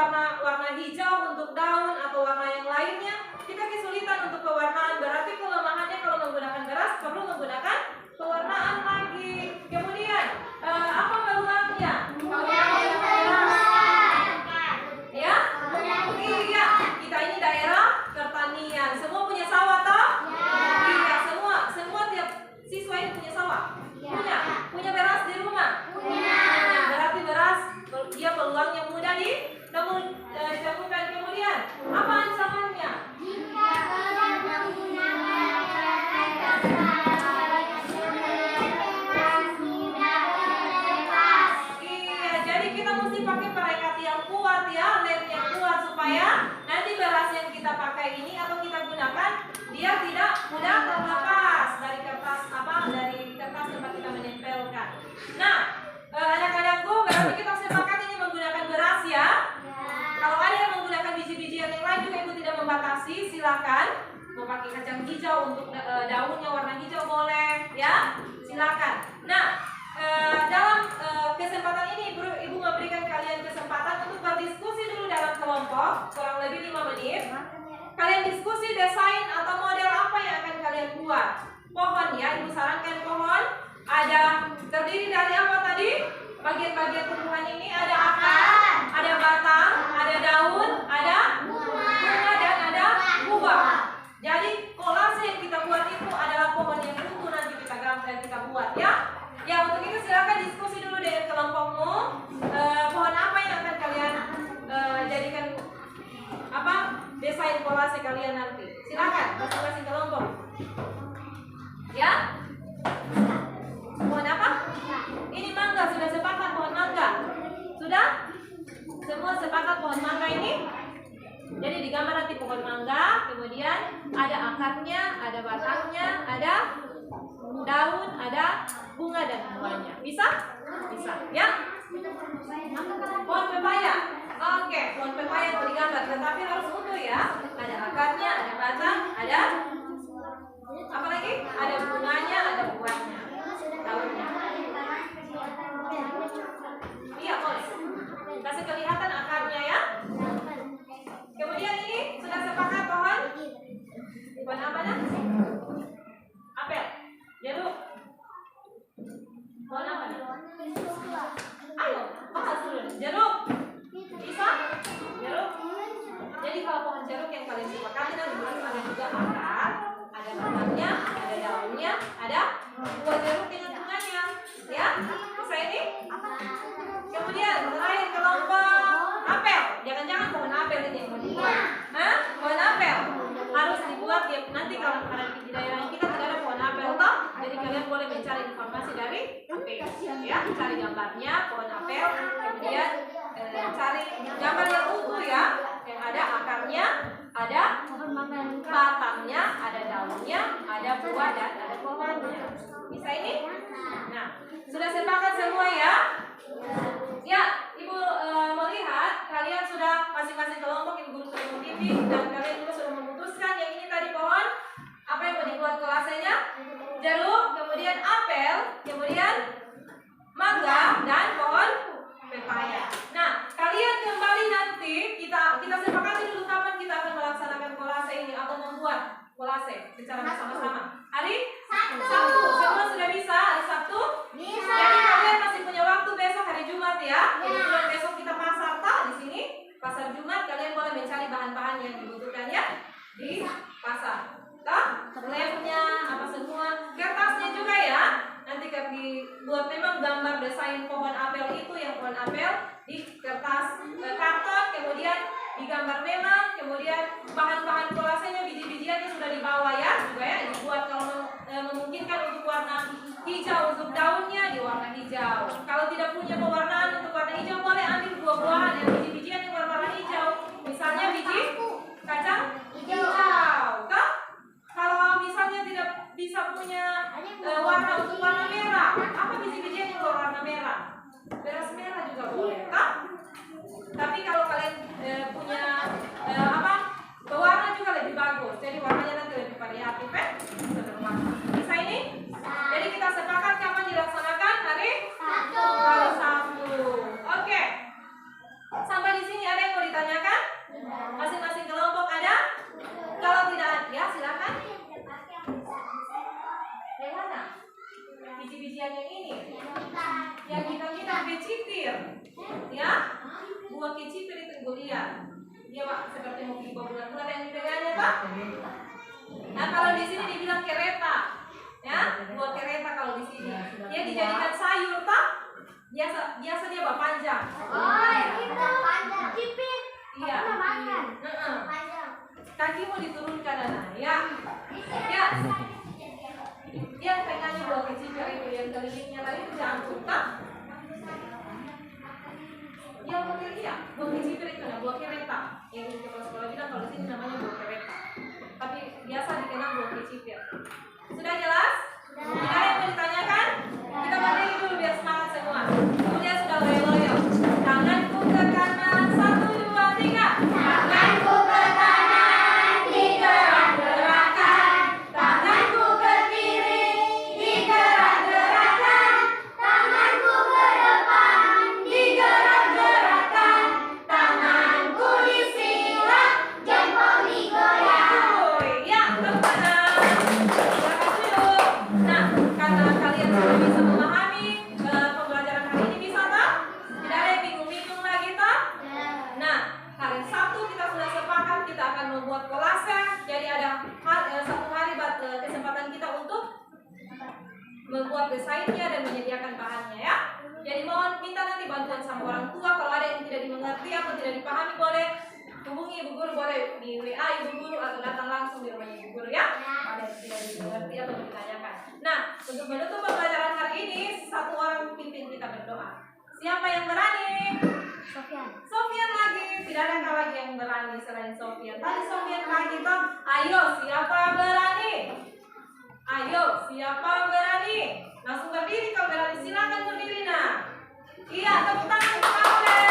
warna hijau untuk daun atau warna yang lainnya, kita kesulitan untuk pewarnaan. Berarti kelemahannya kalau menggunakan beras perlu menggunakan pewarnaan lagi. Kemudian apa peluangnya? Ya? Iya, kita ini daerah pertanian. Semua punya sawah toh? Iya, semua tiap siswa ini punya sawah. Punya beras di rumah. Nah, berarti beras dia peluangnya mudah ditemukan. Kemudian apa ancamannya? Iya, jadi kita mesti pakai perekat yang kuat ya, lem yang kuat supaya nanti beras yang kita pakai ini atau kita gunakan dia tidak mudah terlepas dari kertas tempat kita menempelkan. Nah, anak-anakku berarti kita sepakat ini menggunakan beras ya. Kalau ada yang menggunakan biji-bijian yang lain juga ibu tidak membatasi, silakan. Mau pakai kacang hijau untuk daunnya warna hijau boleh ya, silakan. Nah, dalam kesempatan ini ibu memberikan kalian kesempatan untuk berdiskusi dulu dalam kelompok kurang lebih 5 menit. Kalian diskusi desain atau model apa yang akan kalian buat. Pohon ya, ibu sarankan pohon ada terdiri dari apa tadi? Bagian-bagian tumbuhan ini ada akar, ada batang, ada daun, ada bunga dan ada buah. Jadi kolase yang kita buat itu adalah pohon yang tumbuh nanti kita gambar kita buat ya. Ya, untuk itu silakan diskusi dulu dengan kelompokmu. Pohon apa yang akan kalian jadikan apa desain kolase kalian nanti. Silakan masing-masing kelompok. Ya. Pohon apa? Ini mangga, sudah sepakat pohon mangga. Sudah? Semua sepakat pohon mangga ini? Jadi digambar nanti pohon mangga, kemudian ada akarnya, ada batangnya, ada daun, ada bunga dan buahnya. Bisa? Bisa, ya? Pohon pepaya. Oke, pohon pepaya itu digambar, tetapi harus utuh ya. Ada akarnya, ada batang, ada apa lagi? Ada bunganya, ada buahnya, daunnya. Iya, boleh. Kasih kelihatan akarnya ya. Kemudian ini sudah sepakat pohon? Pohon apa dah? Apel, jeruk. Pohon apa dah? Ayo, bahas dulu. Jeruk. Bisa? Jeruk. Jadi kalau pohon jeruk yang kalian sepakati nanti ada juga akar, ada batangnya, ada daunnya, ada buah jeruk dengan bunganya. Ya? Bisa ini? Kemudian terakhir kelompok apel. Jangan-jangan pohon apel ini yang mau dibuat. Hah? Pohon apel harus dibuat ya. Nanti kalau ada di daerah kita tidak ada pohon apel toh. Jadi kalian boleh mencari informasi dari apel. Ya, cari gambarnya pohon apel. Kemudian cari gambar yang utuh ya, yang ada akarnya, ada batangnya, ada daunnya, ada buah dan ada pohonnya. Bisa ini? Nah, sudah sepakat semua ya? Ya, ibu melihat kalian sudah masing-masing kelompok ibu guru sudah membimbing dan kalian juga sudah memutuskan yang ini tadi pohon apa yang mau dibuat kolasenya? Jeruk, kemudian apel, kemudian mangga dan pohon pepaya. Nah, kalian kembali nanti kita sepakati dulu kapan kita akan melaksanakan kolase ini atau membuat kolase secara bersama-sama. Hari Sabtu. Semua sudah bisa hari Sabtu? Bisa. Jadi kalian masih punya waktu besok hari Jumat ya. Kemudian besok kita pasar di sini. Pasar Jumat kalian boleh mencari bahan-bahan yang dibutuhkan ya di pasar. Lemnya apa semua, kertasnya juga ya. Nanti buat memang gambar desain pohon apel itu yang pohon apel di kertas karton, kemudian digambar memang, kemudian bahan-bahan kolasenya biji-bijiannya sudah isian yang ini. Yang kita kecipir, ya. Buah kecipir itu Ibu lihat. Dia Pak seperti mau bulat-bulat yang dipegangnya Pak. Nah kalau di sini dibilang kereta, ya, buah kereta kalau di sini. Dia dijadikan sayur Pak. Biasa dia Pak panjang. Iya. Kaki mau diturunkan anak, ya. Ya. Dia pengennya buah kecipir itu yang kelilingnya tadi itu diangkut Pak. Ya buah kereta, buah kecipir itu nah, buah kereta. Yang di sekolah bilang kalau di sini namanya buah kereta. Tapi biasa dikenal buah kecipir. Sudah jelas? Tidak ada yang mau ditanyakan? Kita berdiri dulu biar semangat semua. Kemudian sudah loyo-loyo. Tanganku ke kanan, 1, 2, 3. Tanganku ke kanan, digerak-gerakkan. Tanganku ke kiri, digerak-gerakkan. Tanganku ke depan, digerak-gerakkan. Tanganku disilang, jempol digoyang. Ya, tepuk tangan. Silakan duduk. Nah, karena kalian sudah bisa memahami pembelajaran hari ini, bisa tak? Tidak ada yang bingung-bingung lagi tak? Nah, hari Sabtu kita sudah sepakat kita akan membuat kolase. Jadi ada satu hari kesempatan kita untuk membuat desainnya dan menyediakan bahannya ya. Jadi mohon minta nanti bantuan sama orang tua kalau ada yang tidak dimengerti atau tidak dipahami boleh hubungi Ibu Guru, boleh di WA Ibu Guru atau datang langsung di rumahnya Ibu Guru ya. Ada yang tidak dimengerti atau ditanyakan. Nah, untuk menutup pembelajaran hari ini satu orang pimpin kita berdoa. Siapa yang berani? Sofian lagi. Tidak ada lagi yang berani selain Sofian. Tadi Sofian lagi toh. Ayo siapa berani? Ayo siapa berani? Langsung berdiri kalau berani, silakan berdiri nah. Iya, tepuk tangan untuk Aurel.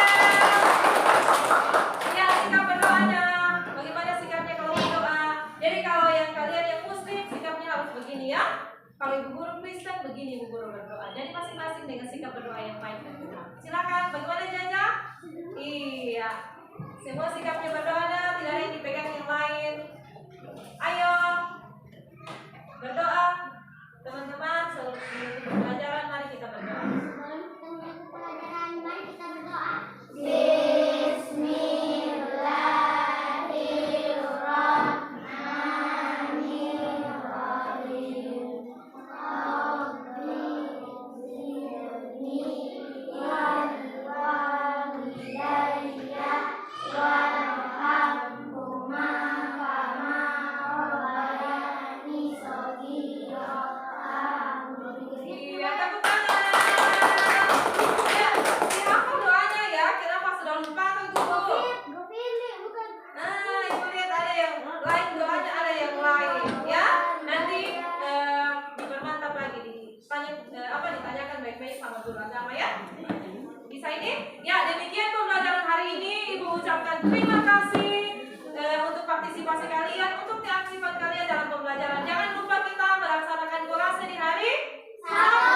Iya, sikap berdoanya. Bagaimana sikapnya kalau berdoa? Jadi kalau yang kalian yang muslim sikapnya harus begini ya. Kalau Ibu Guru Kristen begini Ibu Guru berdoa. Jadi masing-masing dengan sikap berdoa yang baik dan benar. Silakan, bagaimana Jaja? Iya. Semua sikapnya berdoa, tidak ada yang dipegang yang lain. Ayo. Berdoa. Teman-teman, sebelum pembelajaran mari kita berdoa. Iya, tepuk tangan. Ya, siapa doanya ya? Kenapa sudah lupa atau Ibu? Nah, Ibu lihat ada yang lain doanya, ada yang lain ya. Nanti dipermantap lagi ditanyakan baik-baik sama guru agama ya. Bisa ini? Ya, demikian pembelajaran hari ini. Ibu ucapkan terima kasih untuk partisipasi kalian, untuk keaktifan kalian dalam pembelajaran. Jangan lupa kita melaksanakan kolase di hari Sabtu.